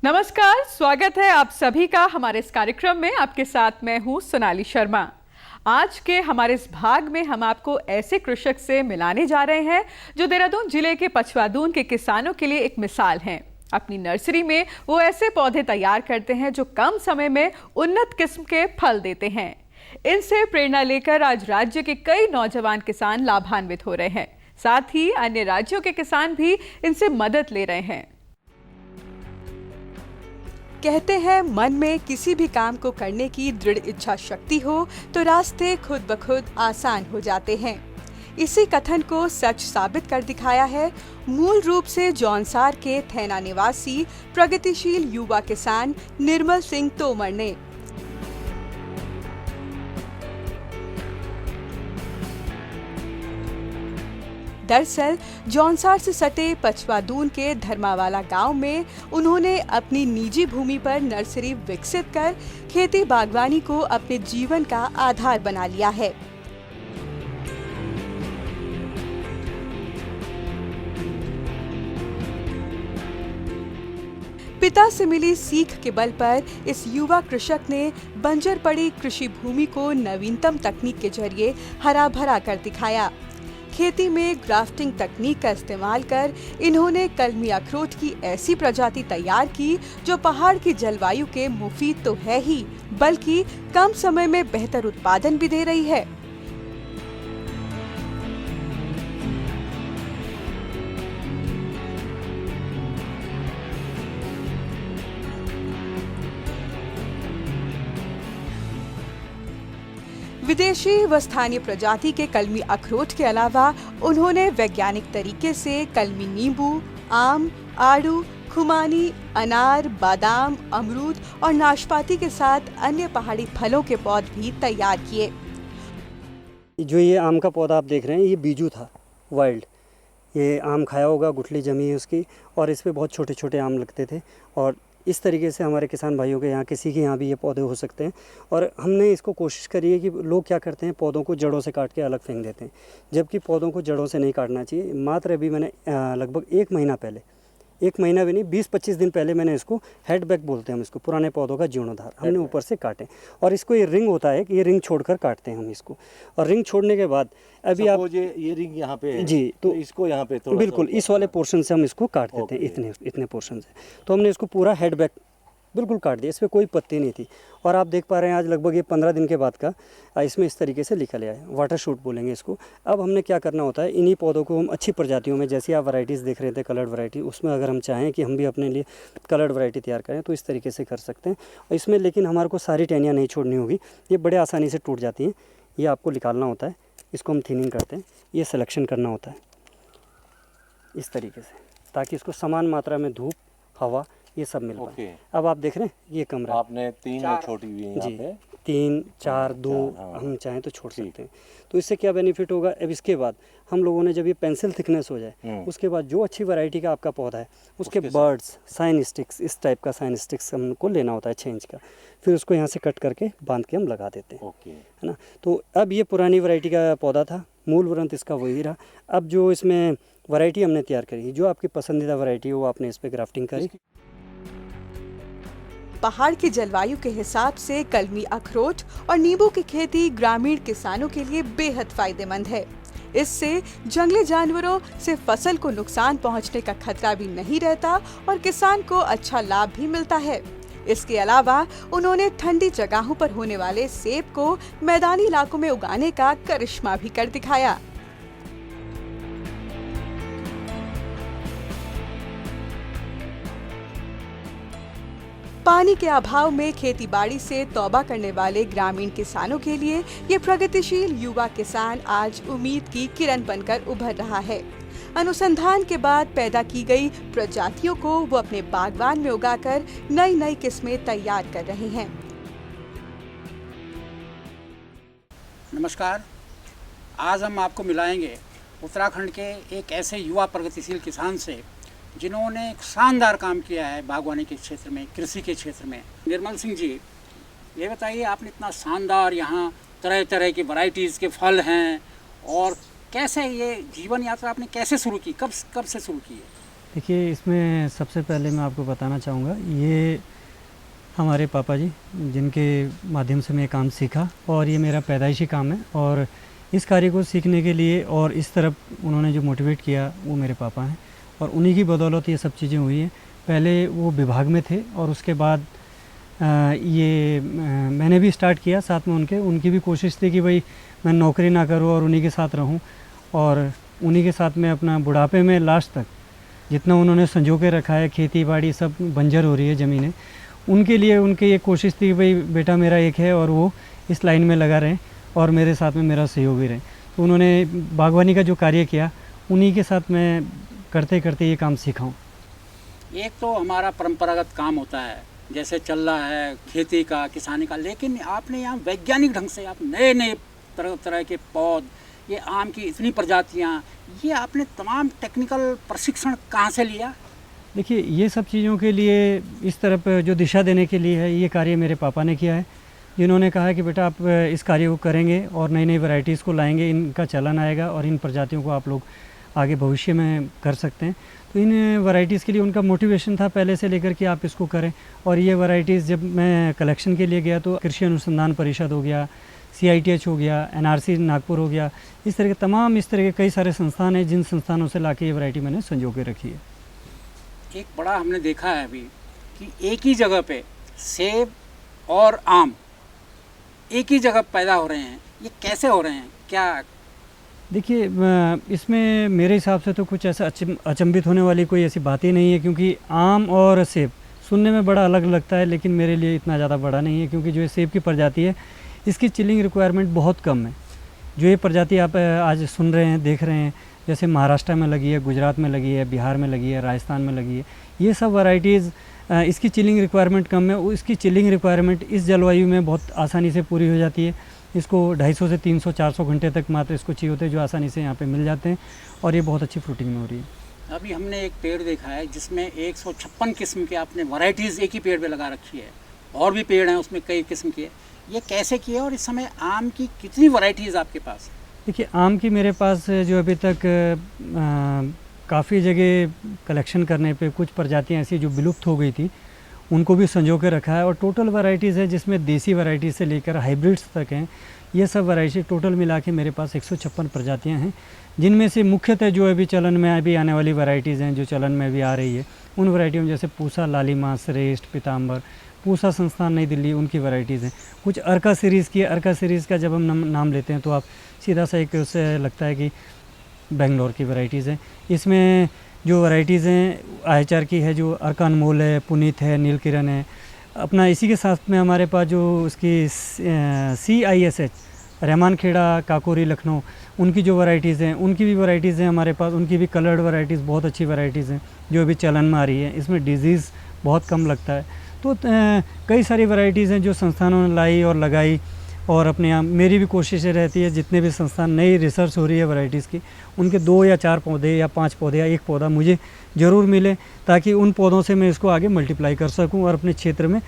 नमस्कार, स्वागत है आप सभी का हमारे इस कार्यक्रम में। आपके साथ मैं हूं सोनाली शर्मा। आज के हमारे इस भाग में हम आपको ऐसे कृषक से मिलाने जा रहे हैं जो देहरादून जिले के पछवादून के किसानों के लिए एक मिसाल हैं। अपनी नर्सरी में वो ऐसे पौधे तैयार करते हैं जो कम समय में उन्नत किस्म के फल देते हैं। इनसे प्रेरणा लेकर आज राज्य के कई नौजवान किसान लाभान्वित हो रहे हैं। साथ ही अन्य राज्यों के किसान भी इनसे मदद ले रहे हैं। कहते हैं मन में किसी भी काम को करने की दृढ़ इच्छा शक्ति हो तो रास्ते खुद ब खुद आसान हो जाते हैं। इसी कथन को सच साबित कर दिखाया है मूल रूप से जौनसार के थैना निवासी प्रगतिशील युवा किसान निर्मल सिंह तोमर ने। दरअसल जौनसार से सटे पछवादून के धर्मावाला गांव में उन्होंने अपनी निजी भूमि पर नर्सरी विकसित कर खेती बागवानी को अपने जीवन का आधार बना लिया है। पिता से मिली सीख के बल पर इस युवा कृषक ने बंजर पड़ी कृषि भूमि को नवीनतम तकनीक के जरिए हरा भरा कर दिखाया। खेती में ग्राफ्टिंग तकनीक का इस्तेमाल कर इन्होंने कलमी अखरोट की ऐसी प्रजाति तैयार की जो पहाड़ की जलवायु के मुफीद तो है ही, बल्कि कम समय में बेहतर उत्पादन भी दे रही है। विदेशी व स्थानीय प्रजाति के कलमी अखरोट के अलावा उन्होंने वैज्ञानिक तरीके से कलमी नींबू, आम, आड़ू, खुमानी, अनार, बादाम, अमरूद और नाशपाती के साथ अन्य पहाड़ी फलों के पौधे भी तैयार किए। जो ये आम का पौधा आप देख रहे हैं, ये बीजू था वाइल्ड। ये आम खाया होगा, गुठली जमी है उसकी, और इस पे बहुत छोटे छोटे आम लगते थे। और इस तरीके से हमारे किसान भाइयों के यहाँ, किसी के यहाँ भी ये पौधे हो सकते हैं। और हमने इसको कोशिश करी है कि लोग क्या करते हैं, पौधों को जड़ों से काट के अलग फेंक देते हैं, जबकि पौधों को जड़ों से नहीं काटना चाहिए। मात्र अभी मैंने लगभग एक महीना भी नहीं, 20-25 दिन पहले मैंने इसको हेडबैक बोलते हैं हम इसको, पुराने पौधों का जीर्णोद्धार हमने ऊपर से काटे। और इसको ये रिंग होता है कि ये रिंग छोड़कर काटते हैं हम इसको। और रिंग छोड़ने के बाद अभी आप ये रिंग यहाँ पे है जी, तो इसको यहाँ पे थोड़ा बिल्कुल इस वाले पोर्शन से हम इसको काट देते हैं, इतने पोर्शन से। तो हमने इसको पूरा हेडबैक बिल्कुल काट दिया, इसमें कोई पत्ती नहीं थी। और आप देख पा रहे हैं आज लगभग ये 15 दिन के बाद का इसमें इस तरीके से निकल आया है। वाटर शूट बोलेंगे इसको। अब हमने क्या करना होता है, इन्हीं पौधों को हम अच्छी प्रजातियों में, जैसे आप वैरायटीज़ देख रहे थे कलर्ड वैरायटी, उसमें अगर हम चाहें कि हम भी अपने लिए कलर्ड वैरायटी तैयार करें तो इस तरीके से कर सकते हैं। और इसमें लेकिन हमारे को सारी टहनियाँ नहीं छोड़नी होगी, ये बड़े आसानी से टूट जाती हैं। ये आपको निकालना होता है, इसको हम थिनिंग करते हैं, ये सिलेक्शन करना होता है इस तरीके से, ताकि इसको समान मात्रा में धूप, हवा ये सब मिल पाए। अब आप देख रहे हैं ये कमरा आपने 3 छोटी हुई है जी, 3, 4, 2 हम चाहें तो छोड़ सकते हैं। तो इससे क्या बेनिफिट होगा, अब इसके बाद हम लोगों ने जब ये पेंसिल थिकनेस हो जाए, उसके बाद जो अच्छी वैरायटी का आपका पौधा है उसके बर्ड्स, साइन स्टिक्स, इस टाइप का साइन स्टिक्स हमको लेना होता है 6 इंच का, फिर उसको यहाँ से कट करके बांध के हम लगा देते हैं, है ना। तो अब ये पुरानी वैरायटी का पौधा था, मूल वृंत इसका वही रहा। अब जो इसमें वैरायटी हमने तैयार करी, जो आपकी पसंदीदा वैरायटी हो, वो आपने इस पर ग्राफ्टिंग करी। पहाड़ की जलवायु के हिसाब से कलमी अखरोट और नींबू की खेती ग्रामीण किसानों के लिए बेहद फायदेमंद है। इससे जंगली जानवरों से फसल को नुकसान पहुंचने का खतरा भी नहीं रहता और किसान को अच्छा लाभ भी मिलता है। इसके अलावा उन्होंने ठंडी जगहों पर होने वाले सेब को मैदानी इलाकों में उगाने का करिश्मा भी कर दिखाया। पानी के अभाव में खेतीबाड़ी से तौबा करने वाले ग्रामीण किसानों के लिए ये प्रगतिशील युवा किसान आज उम्मीद की किरण बनकर उभर रहा है। अनुसंधान के बाद पैदा की गई प्रजातियों को वो अपने बागवान में उगाकर नई नई किस्में तैयार कर रहे हैं। नमस्कार, आज हम आपको मिलाएंगे उत्तराखंड के एक ऐसे युवा प्रगतिशील किसान से जिन्होंने एक शानदार काम किया है बागवानी के क्षेत्र में, कृषि के क्षेत्र में। निर्मल सिंह जी, ये बताइए, आपने इतना शानदार यहाँ तरह तरह की वैरायटीज़ के फल हैं, और कैसे ये जीवन यात्रा आपने कैसे शुरू की, कब से शुरू की है? देखिए, इसमें सबसे पहले मैं आपको बताना चाहूँगा, ये हमारे पापा जी जिनके माध्यम से मैं ये काम सीखा, और ये मेरा पैदाइशी काम है। और इस कार्य को सीखने के लिए और इस तरफ उन्होंने जो मोटिवेट किया वो मेरे पापा हैं, और उन्हीं की बदौलत ये सब चीज़ें हुई हैं। पहले वो विभाग में थे और उसके बाद मैंने भी स्टार्ट किया साथ में उनकी भी कोशिश थी कि भाई मैं नौकरी ना करूं और उन्हीं के साथ रहूं, और उन्हीं के साथ में अपना बुढ़ापे में लास्ट तक जितना उन्होंने संजो के रखा है, खेती बाड़ी सब बंजर हो रही है ज़मीनें, उनके लिए उनकी एक कोशिश थी कि भाई बेटा मेरा एक है और वो इस लाइन में लगा रहें और मेरे साथ में मेरा सहयोगी रहे। तो उन्होंने बागवानी का जो कार्य किया उन्हीं के साथ मैं करते करते ये काम सीखा हूँ। एक तो हमारा परंपरागत काम होता है जैसे चल रहा है खेती का, किसानी का, लेकिन आपने यहाँ वैज्ञानिक ढंग से आप नए नए तरह तरह के पौध, ये आम की इतनी प्रजातियाँ, ये आपने तमाम टेक्निकल प्रशिक्षण कहाँ से लिया? देखिए, ये सब चीज़ों के लिए इस तरफ जो दिशा देने के लिए है, ये कार्य मेरे पापा ने किया है, जिन्होंने कहा कि बेटा आप इस कार्य को करेंगे और नई नई वैरायटीज़ को लाएंगे, इनका चलन आएगा और इन प्रजातियों को आप लोग आगे भविष्य में कर सकते हैं। तो इन वैरायटीज़ के लिए उनका मोटिवेशन था पहले से लेकर कि आप इसको करें। और ये वैरायटीज़ जब मैं कलेक्शन के लिए गया तो कृषि अनुसंधान परिषद हो गया, CITH हो गया, NRC नागपुर हो गया, इस तरह के तमाम इस तरह के कई सारे संस्थान हैं जिन संस्थानों से लाके ये वैरायटी मैंने संजो के रखी है। एक बड़ा हमने देखा है अभी कि एक ही जगह पे सेब और आम एक ही जगह पैदा हो रहे हैं, ये कैसे हो रहे हैं? क्या देखिए, इसमें मेरे हिसाब से तो कुछ ऐसा अचंभित होने वाली कोई ऐसी बात ही नहीं है, क्योंकि आम और सेब सुनने में बड़ा अलग लगता है लेकिन मेरे लिए इतना ज़्यादा बड़ा नहीं है, क्योंकि जो ये सेब की प्रजाति है इसकी चिलिंग रिक्वायरमेंट बहुत कम है। जो ये प्रजाति आप आज सुन रहे हैं, देख रहे हैं, जैसे महाराष्ट्र में लगी है, गुजरात में लगी है, बिहार में लगी है, राजस्थान में लगी है, ये सब वैरायटीज़ इसकी चिलिंग रिक्वायरमेंट कम है। इसकी चिलिंग रिक्वायरमेंट इस जलवायु में बहुत आसानी से पूरी हो जाती है। इसको 250 से 300 400 घंटे तक मात्र इसको चाहिए होते हैं, जो आसानी से यहाँ पे मिल जाते हैं, और ये बहुत अच्छी फ्रूटिंग में हो रही है। अभी हमने एक पेड़ देखा है जिसमें 156 किस्म के आपने वैरायटीज़ एक ही पेड़ पे लगा रखी है, और भी पेड़ हैं उसमें कई किस्म के, ये कैसे किया? और इस समय आम की कितनी वैरायटीज़ आपके पास? देखिए, आम की मेरे पास जो अभी तक काफ़ी जगह कलेक्शन करने पे कुछ प्रजातियाँ ऐसी जो विलुप्त हो गई थी उनको भी संजो के रखा है, और टोटल वैरायटीज़ है जिसमें देसी वैरायटी से लेकर हाइब्रिड्स तक हैं। ये सब वैरायटी टोटल मिला के मेरे पास 156 प्रजातियाँ हैं, जिनमें से मुख्यतः जो अभी चलन में अभी आने वाली वैरायटीज़ हैं, जो चलन में अभी आ रही है, उन वैरायटियों में जैसे पूसा, लालिमा, श्रेष्ठ, पीताम्बर, पूसा संस्थान नई दिल्ली, उनकी वैरायटीज़ हैं। कुछ अर्का सीरीज़ की, अर्का सीरीज़ का जब हम नाम लेते हैं तो आप सीधा सा एक उससे लगता है कि बेंगलोर की वैरायटीज़ हैं। इसमें जो वैरायटीज़ हैं IHR की है, जो अर्का अनमोल है, पुनीत है, नीलकिरण है। अपना इसी के साथ में हमारे पास जो उसकी CISH रहमान खेड़ा, काकोरी, लखनऊ, उनकी जो वैरायटीज़ हैं, उनकी भी वैरायटीज़ हैं हमारे पास। उनकी भी कलर्ड वैरायटीज़ बहुत अच्छी वैरायटीज़ हैं जो अभी चलन में आ रही है। इसमें डिजीज़ बहुत कम लगता है। तो कई सारी वैरायटीज़ हैं जो संस्थानों ने लाई और लगाई, और अपने यहाँ मेरी भी कोशिश रहती है जितने भी संस्थान नई रिसर्च हो रही है वैरायटीज़ की, उनके 2 या 4 पौधे या 5 पौधे या 1 पौधा मुझे ज़रूर मिले, ताकि उन पौधों से मैं इसको आगे मल्टीप्लाई कर सकूं और अपने क्षेत्र में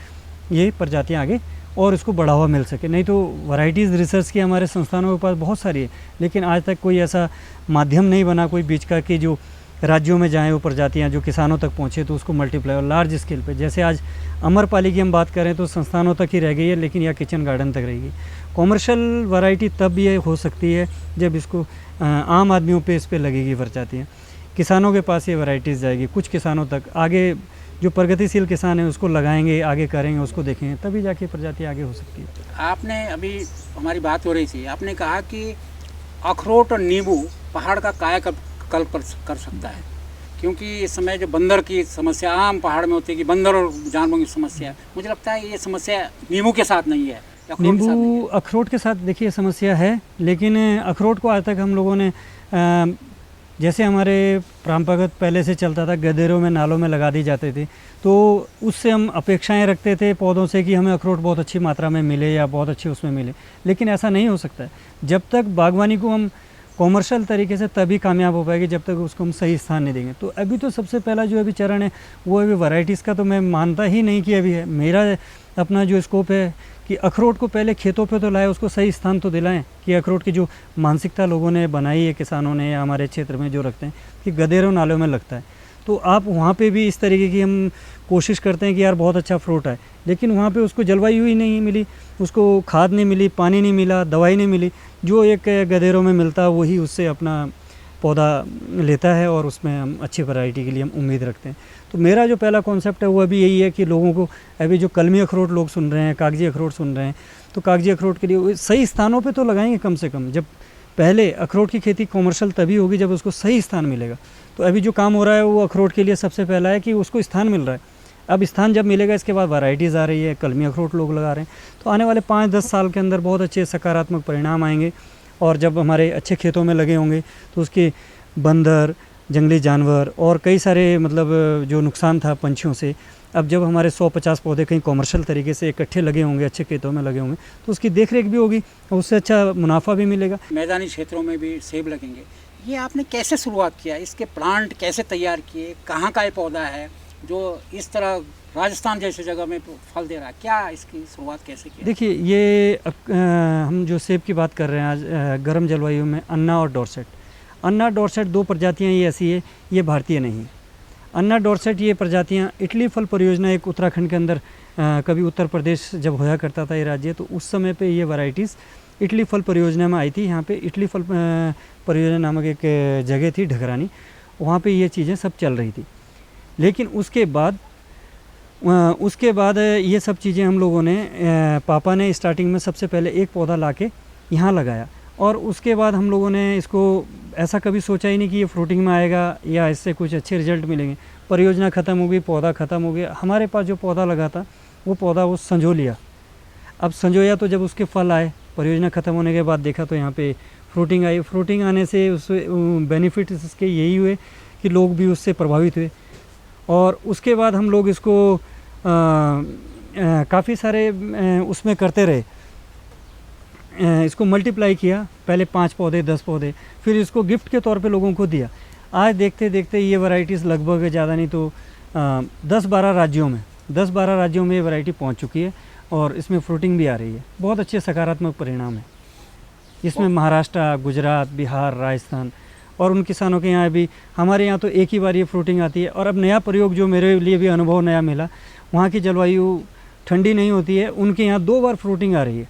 ये प्रजातियाँ आगे और इसको बढ़ावा मिल सके। नहीं तो वैरायटीज़ रिसर्च की हमारे संस्थानों के पास बहुत सारी है, लेकिन आज तक कोई ऐसा माध्यम नहीं बना कोई बीज का कि जो राज्यों में जाएँ वो प्रजातियाँ जो किसानों तक पहुँचे तो उसको मल्टीप्लाई और लार्ज स्केल पे। जैसे आज अमरपाली की हम बात करें तो संस्थानों तक ही रह गई है, लेकिन यह किचन गार्डन तक रहेगी। कॉमर्शियल वैरायटी तब ये हो सकती है जब इसको आम आदमियों पे इस पे लगेगी प्रजातियाँ, किसानों के पास ये वैरायटीज़ जाएगी कुछ किसानों तक। आगे जो प्रगतिशील किसान है उसको लगाएंगे, आगे करेंगे, उसको देखेंगे, तभी जाके प्रजाति आगे हो सकती है। आपने अभी हमारी बात हो रही थी, आपने कहा कि अखरोट और नींबू पहाड़ का कायाकल्प कर सकता है, क्योंकि इस समय जो बंदर की समस्या आम पहाड़ में होती है कि बंदर और जानवरों की समस्या, मुझे लगता है ये समस्या नींबू के साथ नहीं है, नींबू अखरोट के साथ देखिए समस्या है, लेकिन अखरोट को आज तक हम लोगों ने जैसे हमारे परंपरागत पहले से चलता था, गदेरों में, नालों में लगा दी जाते थे, तो उससे हम अपेक्षाएं रखते थे पौधों से कि हमें अखरोट बहुत अच्छी मात्रा में मिले या बहुत अच्छे उसमें मिले, लेकिन ऐसा नहीं हो सकता है। जब तक बागवानी को हम कॉमर्शियल तरीके से तभी कामयाब हो पाएगी जब तक उसको हम सही स्थान नहीं देंगे। तो अभी तो सबसे पहला जो अभी चरण है वो अभी वैरायटीज़ का तो मैं मानता ही नहीं कि अभी है। मेरा अपना जो स्कोप है कि अखरोट को पहले खेतों पे तो लाए, उसको सही स्थान तो दिलाएं कि अखरोट की जो मानसिकता लोगों ने बनाई है, किसानों ने या हमारे क्षेत्र में जो रखते हैं कि गदेरों नालों में लगता है, तो आप वहाँ पे भी इस तरीके की हम कोशिश करते हैं कि यार बहुत अच्छा फ्रूट आए, लेकिन वहाँ पे उसको जलवायु ही नहीं मिली, उसको खाद नहीं मिली, पानी नहीं मिला, दवाई नहीं मिली। जो एक गधेरों में मिलता है वही उससे अपना पौधा लेता है और उसमें हम अच्छी वैरायटी के लिए हम उम्मीद रखते हैं। तो मेरा जो पहला कॉन्सेप्ट है वो अभी यही है कि लोगों को अभी जो कलमी अखरोट लोग सुन रहे हैं, कागजी अखरोट सुन रहे हैं, तो कागजी अखरोट के लिए सही स्थानों पे तो लगाएंगे कम से कम। जब पहले अखरोट की खेती कॉमर्शियल तभी होगी जब उसको सही स्थान मिलेगा। तो अभी जो काम हो रहा है वो अखरोट के लिए सबसे पहला है कि उसको स्थान मिल रहा है। अब स्थान जब मिलेगा इसके बाद वैरायटीज़ आ रही है, कलमी अखरोट लोग लगा रहे हैं, तो आने वाले 5-10 साल के अंदर बहुत अच्छे सकारात्मक परिणाम आएंगे। और जब हमारे अच्छे खेतों में लगे होंगे तो उसके बंदर, जंगली जानवर और कई सारे मतलब जो नुकसान था पंछियों से, अब जब हमारे 100-50 पौधे कहीं कॉमर्शियल तरीके से इकट्ठे लगे होंगे, अच्छे खेतों में लगे होंगे, तो उसकी देखरेख भी होगी और उससे अच्छा मुनाफा भी मिलेगा। मैदानी क्षेत्रों में भी सेब लगेंगे, ये आपने कैसे शुरुआत किया, इसके प्लांट कैसे तैयार किए, कहाँ का ये पौधा है जो इस तरह राजस्थान जैसी जगह में फल दे रहा है, क्या इसकी शुरुआत कैसे की? देखिए ये हम जो सेब की बात कर रहे हैं आज गर्म जलवायु में, अन्ना और डॉर्सेट। अन्ना डॉर्सेट 2 प्रजातियाँ ये ऐसी है, ये भारतीय नहीं है। अन्ना डॉर्सेट ये प्रजातियाँ इटली फल परियोजना एक उत्तराखंड के अंदर कभी उत्तर प्रदेश जब होया करता था ये राज्य, तो उस समय पे ये वैरायटीज़ इटली फल परियोजना में आई थी। यहाँ पे इटली फल परियोजना नामक एक जगह थी ढगरानी, वहाँ पे ये चीज़ें सब चल रही थी। लेकिन उसके बाद ये सब चीज़ें हम लोगों ने पापा ने स्टार्टिंग में सबसे पहले एक पौधा लाके यहाँ लगाया, और उसके बाद हम लोगों ने इसको ऐसा कभी सोचा ही नहीं कि ये फ्रूटिंग में आएगा या इससे कुछ अच्छे रिजल्ट मिलेंगे। परियोजना ख़त्म हो गई, पौधा ख़त्म हो गया, हमारे पास जो पौधा लगा था वो पौधा वो संजो लिया। अब संजोया तो जब उसके फल आए, परियोजना ख़त्म होने के बाद देखा तो यहाँ पे फ्रूटिंग आई। फ्रूटिंग आने से उससे बेनिफिट इसके यही हुए कि लोग भी उससे प्रभावित हुए, और उसके बाद हम लोग इसको काफ़ी सारे उसमें करते रहे, इसको मल्टीप्लाई किया। पहले 5 पौधे, 10 पौधे, फिर इसको गिफ्ट के तौर पे लोगों को दिया। आज देखते देखते ये वैरायटीज़ लगभग ज़्यादा नहीं तो 10-12 राज्यों में ये वैरायटी पहुंच चुकी है, और इसमें फ्रूटिंग भी आ रही है। बहुत अच्छे सकारात्मक परिणाम है इसमें। महाराष्ट्र, गुजरात, बिहार, राजस्थान और उन किसानों के यहाँ भी, हमारे यहाँ तो एक ही बार ये फ्रूटिंग आती है। और अब नया प्रयोग जो मेरे लिए भी अनुभव नया मिला, वहाँ की जलवायु ठंडी नहीं होती है, उनके यहाँ 2 बार फ्रूटिंग आ रही है।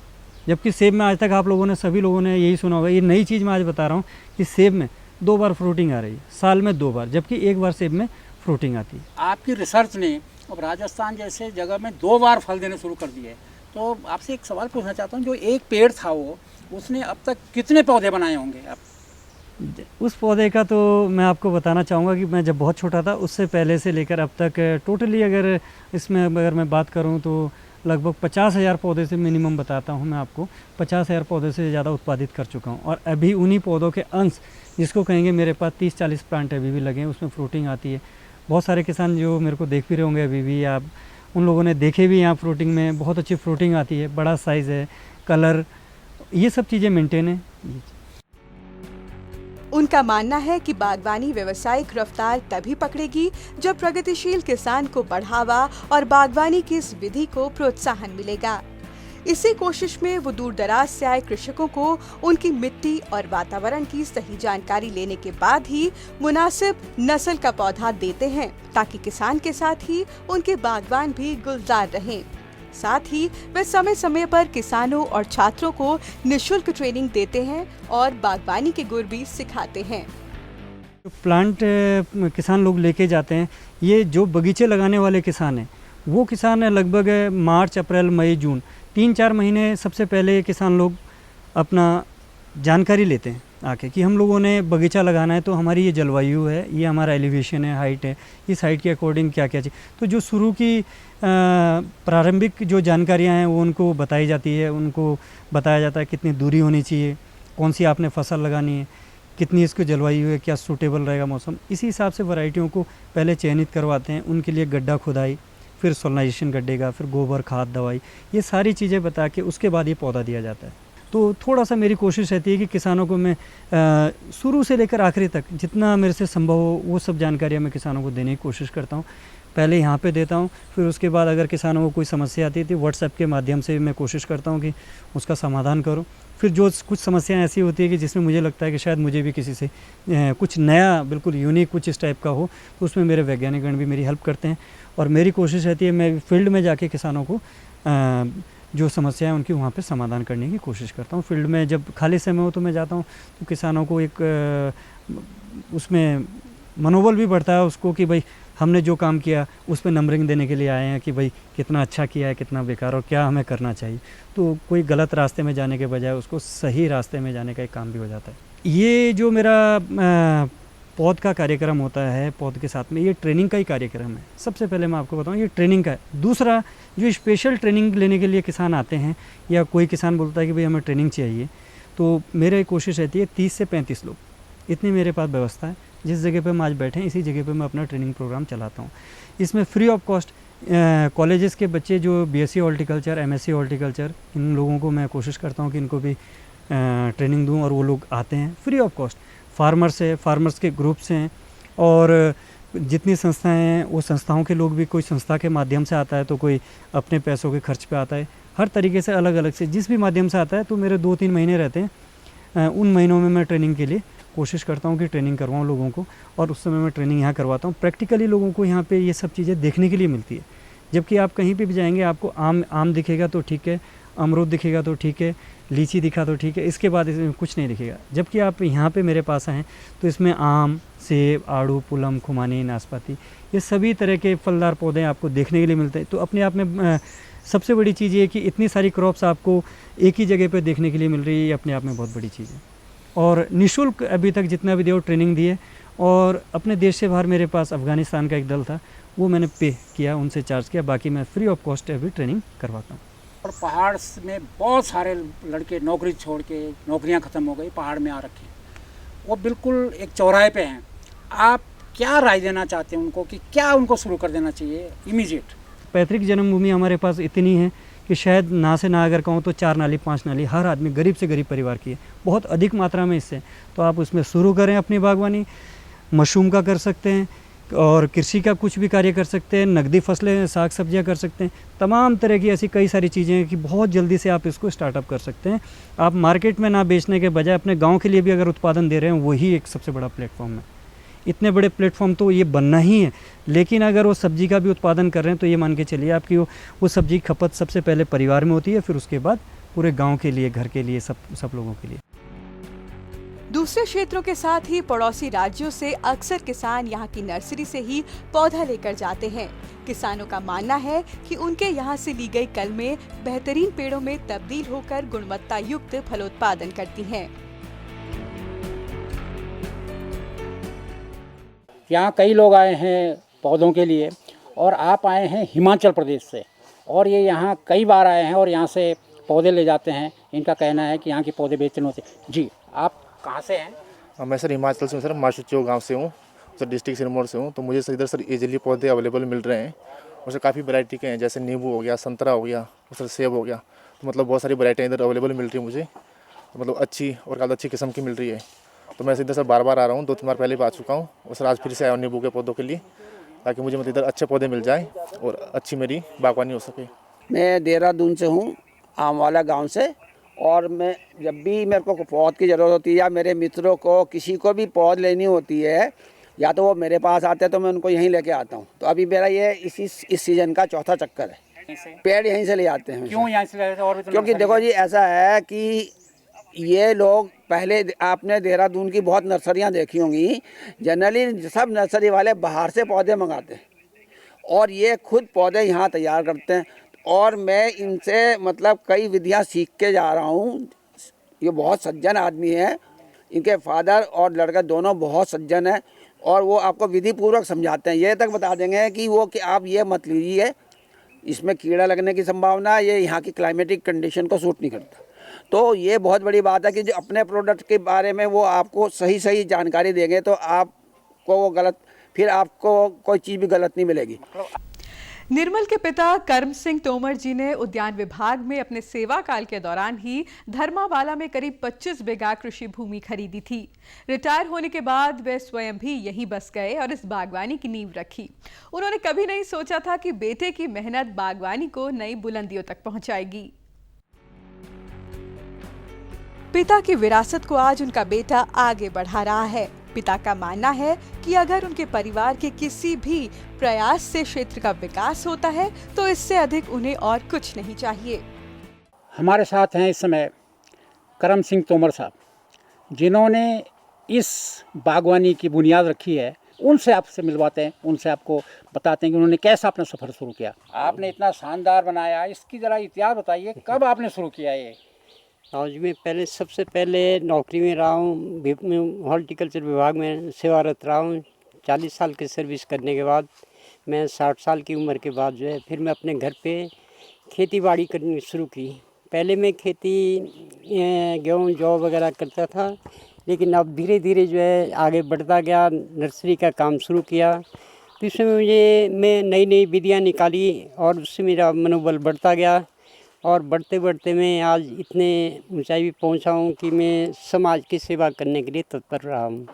जबकि सेब में आज तक आप लोगों ने, सभी लोगों ने यही सुना होगा, ये नई चीज़ मैं आज बता रहा हूँ कि सेब में 2 बार फ्रूटिंग आ रही है, साल में 2 बार, जबकि 1 बार सेब में फ्रूटिंग आती है। आपकी रिसर्च ने अब राजस्थान जैसे जगह में 2 बार फल देने शुरू कर दिए। तो आपसे एक सवाल पूछना चाहता हूँ, जो एक पेड़ था वो, उसने अब तक कितने पौधे बनाए होंगे आप? उस पौधे का तो मैं आपको बताना चाहूँगा कि मैं जब बहुत छोटा था उससे पहले से लेकर अब तक टोटली अगर इसमें अगर मैं बात करूँ तो लगभग 50,000 पौधे से मिनिमम बताता हूँ मैं आपको, 50,000 पौधे से ज़्यादा उत्पादित कर चुका हूँ। और अभी उन्हीं पौधों के अंश, जिसको कहेंगे, मेरे पास 30-40 प्लांट अभी भी लगे हैं, उसमें फ्रूटिंग आती है। बहुत सारे किसान जो मेरे को देख भी रहे होंगे अभी भी, आप उन लोगों ने देखे भी यहाँ फ्रूटिंग में बहुत अच्छी फ्रूटिंग आती है, बड़ा साइज़ है, कलर, ये सब चीज़ें मेंटेन है। उनका मानना है कि बागवानी व्यावसायिक रफ्तार तभी पकड़ेगी जब प्रगतिशील किसान को बढ़ावा और बागवानी की इस विधि को प्रोत्साहन मिलेगा। इसी कोशिश में वो दूर दराज से आए कृषकों को उनकी मिट्टी और वातावरण की सही जानकारी लेने के बाद ही मुनासिब नस्ल का पौधा देते हैं, ताकि किसान के साथ ही उनके बागवान भी गुलजार रहें। साथ ही वे समय समय पर किसानों और छात्रों को निःशुल्क ट्रेनिंग देते हैं और बागवानी के गुर भी सिखाते हैं। प्लांट किसान लोग लेके जाते हैं, ये जो बगीचे लगाने वाले किसान हैं, वो किसान लगभग मार्च, अप्रैल, मई, जून 3-4 महीने सबसे पहले किसान लोग अपना जानकारी लेते हैं आके कि हम लोगों ने बगीचा लगाना है, तो हमारी ये जलवायु है, ये हमारा एलिवेशन है, हाइट है, इस हाइट के अकॉर्डिंग क्या क्या चाहिए। तो जो शुरू की प्रारंभिक जो जानकारियाँ हैं वो उनको बताई जाती है, उनको बताया जाता है कितनी दूरी होनी चाहिए, कौन सी आपने फसल लगानी है, कितनी इसको जलवायु है, क्या सूटेबल रहेगा मौसम। इसी हिसाब से वैरायटियों को पहले चयनित करवाते हैं, उनके लिए गड्ढा खुदाई, फिर सोलनाइजेशन गड्ढे का, फिर गोबर खाद दवाई, ये सारी चीज़ें बता के उसके बाद ये पौधा दिया जाता है। तो थोड़ा सा मेरी कोशिश रहती है कि किसानों को मैं शुरू से लेकर आखिरी तक जितना मेरे से संभव हो वो सब जानकारियाँ मैं किसानों को देने की कोशिश करता हूँ। पहले यहाँ पे देता हूँ, फिर उसके बाद अगर किसानों को कोई समस्या आती है तो व्हाट्सएप के माध्यम से मैं कोशिश करता हूँ कि उसका समाधान करूँ। फिर जो कुछ समस्याएं ऐसी होती है कि जिसमें मुझे लगता है कि शायद मुझे भी किसी से कुछ नया बिल्कुल यूनिक कुछ इस टाइप का हो, तो उसमें मेरे वैज्ञानिकगण भी मेरी हेल्प करते हैं। और मेरी कोशिश रहती है मैं फील्ड में जाके किसानों को जो समस्याएं उनकी वहाँ पे समाधान करने की कोशिश करता हूँ। फील्ड में जब खाली समय हो तो मैं जाता हूँ, तो किसानों को एक उसमें मनोबल भी बढ़ता है उसको कि भाई हमने जो काम किया उस पर नंबरिंग देने के लिए आए हैं कि भाई कितना अच्छा किया है, कितना बेकार, और क्या हमें करना चाहिए। तो कोई गलत रास्ते में जाने के बजाय उसको सही रास्ते में जाने का एक काम भी हो जाता है। ये जो मेरा पौध का कार्यक्रम होता है, पौध के साथ में ये ट्रेनिंग का ही कार्यक्रम है। सबसे पहले मैं आपको बताऊं ये ट्रेनिंग का है। दूसरा जो स्पेशल ट्रेनिंग लेने के लिए किसान आते हैं या कोई किसान बोलता है कि भाई हमें ट्रेनिंग चाहिए, तो मेरी कोशिश रहती है 30 से 35 लोग, इतनी मेरे पास व्यवस्था है। जिस जगह पे हम आज बैठे हैं इसी जगह पे मैं अपना ट्रेनिंग प्रोग्राम चलाता हूँ। इसमें फ्री ऑफ कॉस्ट कॉलेजेस के बच्चे जो BSc हॉर्टिकल्चर, MSc हॉर्टिकल्चर, इन लोगों को मैं कोशिश करता हूँ कि इनको भी ट्रेनिंग दूँ और वो लोग आते हैं फ्री ऑफ कॉस्ट। फार्मर्स है, फार्मर्स के ग्रुप्स हैं, और जितनी संस्थाएं हैं वो संस्थाओं के लोग भी, कोई संस्था के माध्यम से आता है तो कोई अपने पैसों के खर्च पे आता है। हर तरीके से अलग अलग से जिस भी माध्यम से आता है, तो मेरे 2-3 महीने रहते हैं। उन महीनों में मैं ट्रेनिंग के लिए कोशिश करता हूँ कि ट्रेनिंग करवाऊँ लोगों को, और उस समय मैं ट्रेनिंग यहाँ करवाता हूँ। प्रैक्टिकली लोगों को यहाँ पे ये सब चीज़ें देखने के लिए मिलती है। जबकि आप कहीं पे भी जाएंगे आपको आम दिखेगा तो ठीक है, अमरूद दिखेगा तो ठीक है, लीची दिखा तो ठीक है, इसके बाद इसमें कुछ नहीं दिखेगा। जबकि आप यहाँ पे मेरे पास आएँ तो इसमें आम, सेब, आड़ू, पुलम, खुमानी, नाशपाती, ये सभी तरह के फलदार पौधे आपको देखने के लिए मिलते हैं। तो अपने आप में सबसे बड़ी चीज़ ये है कि इतनी सारी क्रॉप्स आपको एक ही जगह पे देखने के लिए मिल रही है, ये अपने आप में बहुत बड़ी चीज़ है। और निःशुल्क अभी तक जितना भी दिया ट्रेनिंग दी है। और अपने देश से बाहर मेरे पास अफ़गानिस्तान का एक दल था, वो मैंने पे किया, उनसे चार्ज किया, बाकी मैं फ्री ऑफ कॉस्ट अभी ट्रेनिंग करवाता हूँ। और पहाड़ में बहुत सारे लड़के नौकरी छोड़ के, नौकरियां ख़त्म हो गई, पहाड़ में आ रखे हैं। वो बिल्कुल एक चौराहे पे हैं। आप क्या राय देना चाहते हैं उनको कि क्या उनको शुरू कर देना चाहिए इमीडिएट? पैतृक जन्मभूमि हमारे पास इतनी है कि शायद ना से ना अगर कहूँ तो 4 नाली 5 नाली हर आदमी गरीब से गरीब परिवार की है, बहुत अधिक मात्रा में इससे। तो आप उसमें शुरू करें अपनी बागवानी। मशरूम का कर सकते हैं, और कृषि का कुछ भी कार्य कर सकते हैं, नकदी फसलें, साग सब्जियां कर सकते हैं, तमाम तरह की ऐसी कई सारी चीज़ें हैं कि बहुत जल्दी से आप इसको स्टार्टअप कर सकते हैं। आप मार्केट में ना बेचने के बजाय अपने गांव के लिए भी अगर उत्पादन दे रहे हैं, वही एक सबसे बड़ा प्लेटफॉर्म है। इतने बड़े प्लेटफॉर्म तो ये बनना ही है, लेकिन अगर वो सब्जी का भी उत्पादन कर रहे हैं तो ये मान के चलिए आपकी वो सब्जी खपत सबसे पहले परिवार में होती है, फिर उसके बाद पूरे गाँव के लिए, घर के लिए, सब लोगों के लिए। दूसरे क्षेत्रों के साथ ही पड़ोसी राज्यों से अक्सर किसान यहाँ की नर्सरी से ही पौधा लेकर जाते हैं। किसानों का मानना है कि उनके यहाँ से ली गई कलमें बेहतरीन पेड़ों में तब्दील होकर गुणवत्ता युक्त फलोत्पादन करती हैं। यहाँ कई लोग आए हैं पौधों के लिए, और आप आए हैं हिमाचल प्रदेश से, और ये यहाँ कई बार आए हैं और यहाँ से पौधे ले जाते हैं। इनका कहना है कि यहाँ के पौधे बेहतरीन होते हैं। जी, आप कहाँ से हैं? मैं सर हिमाचल से हूँ सर, माशुचो गांव से हूँ सर, डिस्ट्रिक्ट सिरमौर से हूँ। तो मुझे सर इधर सर इजीली पौधे अवेलेबल मिल रहे हैं, और सर काफ़ी वैरायटी के हैं, जैसे नींबू हो गया, संतरा हो गया, और सर सेब हो गया। तो मतलब बहुत सारी वैरायटियाँ इधर अवेलेबल मिल रही है मुझे, तो मतलब अच्छी और काफ़ी अच्छी किस्म की मिल रही है। तो मैं इधर सर बार बार आ रहा हूँ, 2-3 बार पहले भी आ चुका हूँ, और सर आज फिर से आया हूँ नींबू के पौधों के लिए, ताकि मुझे मतलब इधर अच्छे पौधे मिल जाए और अच्छी मेरी बागवानी हो सके। मैं देहरादून से हूँ, आमवाला गांव से, और मैं जब भी मेरे को पौध की ज़रूरत होती है या मेरे मित्रों को किसी को भी पौध लेनी होती है, या तो वो मेरे पास आते हैं तो मैं उनको यहीं लेके आता हूँ। तो अभी मेरा ये इस सीज़न का चौथा चक्कर है। पेड़ यहीं से ले आते हैं। क्यों यहाँ से ले जाते हैं? और भी तो क्योंकि नर्सरी देखो जी, ऐसा है कि ये लोग पहले, आपने देहरादून की बहुत नर्सरियाँ देखी होंगी, जनरली सब नर्सरी वाले बाहर से पौधे मंगाते हैं और ये खुद पौधे यहाँ तैयार करते हैं। और मैं इनसे मतलब कई विधियाँ सीख के जा रहा हूँ। ये बहुत सज्जन आदमी है, इनके फादर और लड़का दोनों बहुत सज्जन है, और वो आपको विधि पूर्वक समझाते हैं। ये तक बता देंगे कि वो कि आप ये मत लीजिए, इसमें कीड़ा लगने की संभावना है, ये यहाँ की क्लाइमेटिक कंडीशन को सूट नहीं करता। तो ये बहुत बड़ी बात है कि जो अपने प्रोडक्ट के बारे में वो आपको सही सही जानकारी देंगे, तो आपको वो गलत, फिर आपको कोई चीज़ भी गलत नहीं मिलेगी। निर्मल के पिता कर्म सिंह तोमर जी ने उद्यान विभाग में अपने सेवा काल के दौरान ही धर्मावाला में करीब 25 बीघा कृषि भूमि खरीदी थी। रिटायर होने के बाद वे स्वयं भी यहीं बस गए और इस बागवानी की नींव रखी। उन्होंने कभी नहीं सोचा था कि बेटे की मेहनत बागवानी को नई बुलंदियों तक पहुंचाएगी। पिता की विरासत को आज उनका बेटा आगे बढ़ा रहा है। पिता का मानना है कि अगर उनके परिवार के किसी भी प्रयास से क्षेत्र का विकास होता है तो इससे अधिक उन्हें और कुछ नहीं चाहिए। हमारे साथ हैं इस समय करम सिंह तोमर साहब, जिन्होंने इस बागवानी की बुनियाद रखी है। उनसे आपसे मिलवाते हैं, उनसे आपको बताते हैं कि उन्होंने कैसा अपना सफ़र शुरू किया। आपने इतना शानदार बनाया, इसकी ज़रा इतिहास बताइए, कब आपने शुरू किया ये? आज मैं सबसे पहले नौकरी में रहा हूँ, हॉर्टिकल्चर विभाग में सेवारत रहा हूँ। 40 साल की सर्विस करने के बाद मैं 60 साल की उम्र के बाद जो है फिर मैं अपने घर पे खेती बाड़ी करनी शुरू की। पहले मैं खेती गेहूँ जौ वगैरह करता था, लेकिन अब धीरे धीरे जो है आगे बढ़ता गया, नर्सरी का काम शुरू किया। तो इसमें मैं नई नई विधियाँ निकाली और उससे मेरा मनोबल बढ़ता गया और बढ़ते बढ़ते मैं आज इतने ऊंचाई पर पहुंचा हूं कि मैं समाज की सेवा करने के लिए तत्पर रहा हूं।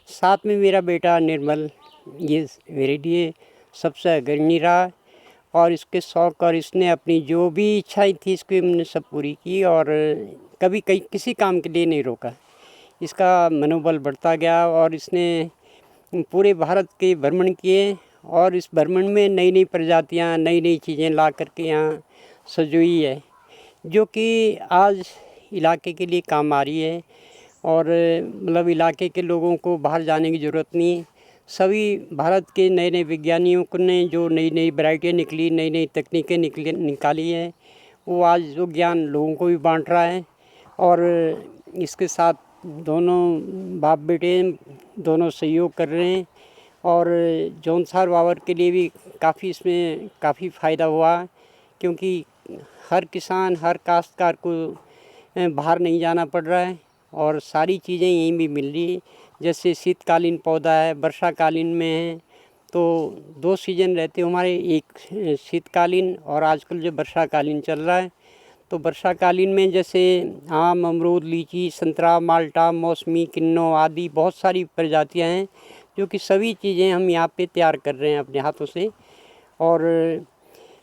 साथ में मेरा बेटा निर्मल, ये मेरे लिए सबसे अग्रणी रहा और इसके शौक़ और इसने अपनी जो भी इच्छाएं थी इसको हमने सब पूरी की और कभी किसी काम के लिए नहीं रोका। इसका मनोबल बढ़ता गया और इसने पूरे भारत के भ्रमण किए और इस भ्रमण में नई नई प्रजातियाँ, नई नई चीज़ें ला करके यहाँ सजोई है, जो कि आज इलाके के लिए काम आ रही है। और मतलब इलाके के लोगों को बाहर जाने की ज़रूरत नहीं। सभी भारत के नए नए वैज्ञानिकों ने जो नई नई वैरायटियाँ निकली, नई नई तकनीकें निकाली हैं, वो आज जो ज्ञान लोगों को भी बांट रहा है। और इसके साथ दोनों बाप बेटे दोनों सहयोग कर रहे हैं और जौनसार वावर के लिए भी इसमें काफ़ी फ़ायदा हुआ, क्योंकि हर किसान, हर काश्तकार को बाहर नहीं जाना पड़ रहा है और सारी चीज़ें यहीं भी मिल रही है। जैसे शीतकालीन पौधा है, वर्षाकालीन में है, तो 2 सीज़न रहते हैं हमारे, एक शीतकालीन और आजकल जो वर्षाकालीन चल रहा है। तो वर्षाकालीन में जैसे आम, अमरूद, लीची, संतरा, माल्टा, मौसमी, किन्नौ आदि बहुत सारी प्रजातियां हैं, जो कि सभी चीज़ें हम यहाँ पे तैयार कर रहे हैं अपने हाथों से और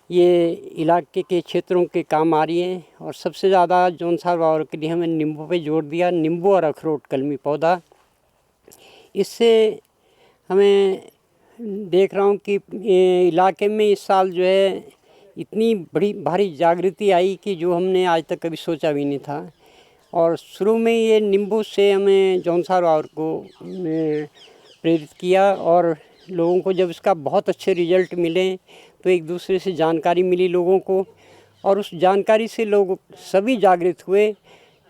ये इलाके के क्षेत्रों के काम आ रही है। और सबसे ज़्यादा जौनसार वावर के लिए हमें नींबू पे जोर दिया, नींबू और अखरोट कलमी पौधा। इससे हमें देख रहा हूँ कि इलाके में इस साल जो है इतनी बड़ी भारी जागृति आई कि जो हमने आज तक कभी सोचा भी नहीं था। और शुरू में ये नींबू से हमें जौनसार वावर को प्रेरित किया और लोगों को जब इसका बहुत अच्छे रिजल्ट मिले तो एक दूसरे से जानकारी मिली लोगों को और उस जानकारी से लोग सभी जागृत हुए।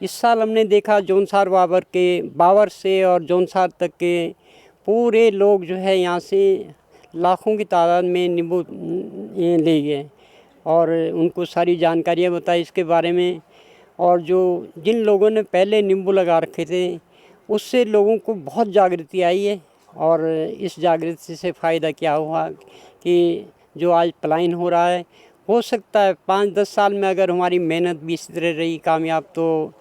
इस साल हमने देखा जौनसार वावर के बावर से और जौनसार तक के पूरे लोग जो है यहाँ से लाखों की तादाद में नींबू ले गए और उनको सारी जानकारियाँ बताई इसके बारे में। और जो जिन लोगों ने पहले नींबू लगा रखे थे उससे लोगों को बहुत जागृति आई है। और इस जागृति से फ़ायदा क्या हुआ कि जो आज पलायन हो रहा है, हो सकता है 5-10 साल में अगर हमारी मेहनत भी इसी तरह रही कामयाब तो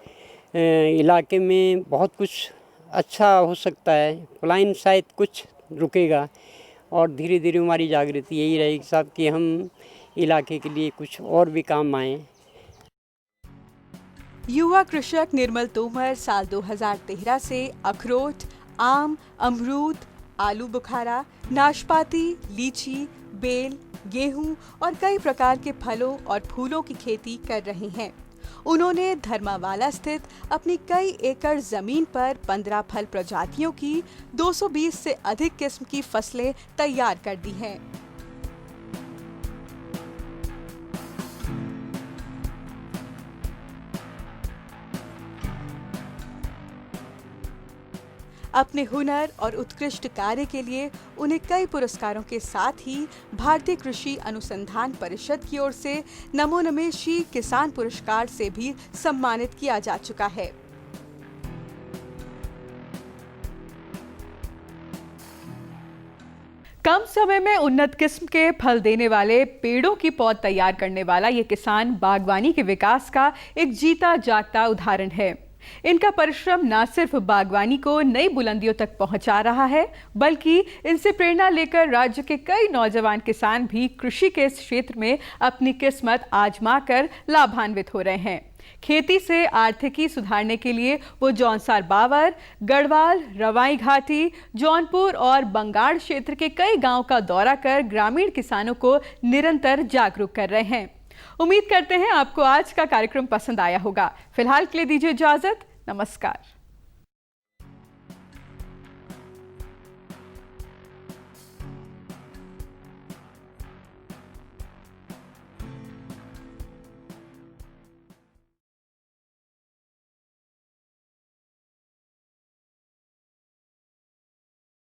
इलाके में बहुत कुछ अच्छा हो सकता है। पलायन शायद कुछ रुकेगा और धीरे धीरे हमारी जागृति यही रहेगी साहब कि हम इलाके के लिए कुछ और भी काम आएँ। युवा कृषक निर्मल तोमर साल 2013 से अखरोट, आम, अमरूद, आलू बुखारा, नाशपाती, लीची, बेल, गेहूं और कई प्रकार के फलों और फूलों की खेती कर रहे हैं। उन्होंने धर्मावाला स्थित अपनी कई एकड़ जमीन पर 15 फल प्रजातियों की 220 से अधिक किस्म की फसलें तैयार कर दी हैं। अपने हुनर और उत्कृष्ट कार्य के लिए उन्हें कई पुरस्कारों के साथ ही भारतीय कृषि अनुसंधान परिषद की ओर से नमो नमेशी किसान पुरस्कार से भी सम्मानित किया जा चुका है। कम समय में उन्नत किस्म के फल देने वाले पेड़ों की पौध तैयार करने वाला ये किसान बागवानी के विकास का एक जीता जागता उदाहरण है। इनका परिश्रम न सिर्फ बागवानी को नई बुलंदियों तक पहुंचा रहा है, बल्कि इनसे प्रेरणा लेकर राज्य के कई नौजवान किसान भी कृषि के इस क्षेत्र में अपनी किस्मत आजमाकर लाभान्वित हो रहे हैं। खेती से आर्थिकी सुधारने के लिए वो जौनसार बावर, गढ़वाल, रवाई घाटी, जौनपुर और बंगाड़ क्षेत्र के कई गांव का दौरा कर ग्रामीण किसानों को निरंतर जागरूक कर रहे हैं। उम्मीद करते हैं आपको आज का कार्यक्रम पसंद आया होगा। फिलहाल के लिए दीजिए इजाजत। नमस्कार।